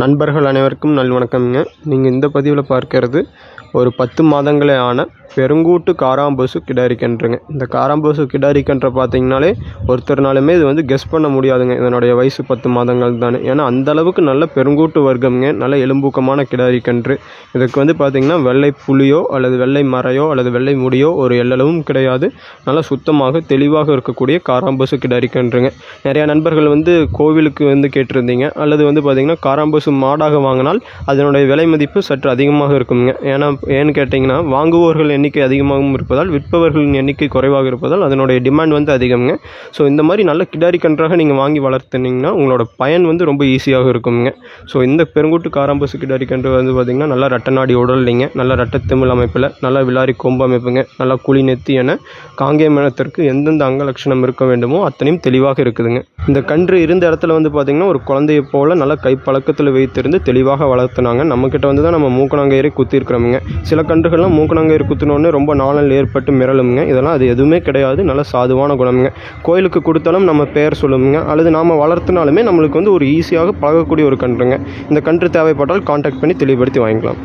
நண்பர்கள் அனைவருக்கும் நல்வணக்கம்ங்க. நீங்கள் இந்த பதிவில் பார்க்கறது ஒரு 10 மாதங்களே ஆன பெருங்கூட்டு காராம்பசு கிடாரி கன்றுங்க. இந்த காராம்பசு கிடாரி கன்றை பார்த்தீங்கனாலே ஒருத்தர்னாலுமே இது வந்து கெஸ் பண்ண முடியாதுங்க, இதனுடைய வயசு 10 மாதங்கள் தானே. ஏன்னா அந்தளவுக்கு நல்ல பெருங்கூட்டு வர்க்கம்ங்க, நல்ல எலும்பூக்கமான கிடாரி கன்று. இதுக்கு வந்து பார்த்திங்கன்னா வெள்ளை புலியோ அல்லது வெள்ளை மறையோ அல்லது வெள்ளை முடியோ ஒரு எல்லளவும் கிடையாது. நல்லா சுத்தமாக தெளிவாக இருக்கக்கூடிய காராம்பசு கிடாரி கன்றுங்க. நிறையா நண்பர்கள் வந்து கோவிலுக்கு வந்து கேட்டிருந்தீங்க, அல்லது வந்து பார்த்திங்கன்னா காராம்பசு மாடாக வாங்கினால் அதனுடைய விலை மதிப்பு சற்று அதிகமாக இருக்குங்க. ஏன்னு கேட்டிங்கன்னா வாங்குவோர்கள் எண்ணிக்கை அதிகமாகவும் இருப்பதால் விற்பவர்களின் எண்ணிக்கை குறைவாக இருப்பதால் அதனுடைய டிமாண்ட் வந்து அதிகம்ங்க. ஸோ இந்த மாதிரி நல்ல கிடாரி கன்றாக நீங்கள் வாங்கி வளர்த்துனீங்கன்னா உங்களோட பயன் வந்து ரொம்ப ஈஸியாக இருக்குங்க. ஸோ இந்த பெருங்கூட்டு காராம்பசு கிடாரி கன்று வந்து பார்த்திங்கன்னா நல்லா ரட்டநாடி உடல்லைங்க, நல்ல ரட்டத்திமிழ் அமைப்பில், நல்ல விலாரி கொம்பு அமைப்புங்க, நல்லா குழி நெத்தி என காங்கேயம் இனத்திற்கு எந்தெந்த அங்க லட்சணம் இருக்க வேண்டுமோ அத்தனையும் தெளிவாக இருக்குதுங்க. இந்த கன்று இருந்த இடத்துல வந்து பார்த்திங்கன்னா ஒரு குழந்தையை போல் நல்லா கைப்பழக்கத்தில் வைத்திருந்து தெளிவாக வளர்த்துனாங்க. நம்மக்கிட்ட வந்து தான் நம்ம மூக்கணாங்கயிறு குத்திருக்கிறோமுங்க. சில கன்றுகள்லாம் மூக்கணாங்கயிறு குத்தினோடனே ரொம்ப நாளல் ஏற்பட்டு மிரளுங்க. இதெல்லாம் அது எதுவுமே கிடையாது, நல்ல சாதுவான குணமுங்க. கோயிலுக்கு கொடுத்தாலும் நம்ம பெயர் சொல்லுங்க, அல்லது நாம் வளர்த்தினாலுமே நம்மளுக்கு வந்து ஒரு ஈஸியாக பழகக்கூடிய ஒரு கன்றுங்க. இந்த கன்று தேவைப்பட்டால் கான்டாக்ட் பண்ணி தெளிவுபடுத்தி வாங்கிக்கலாம்.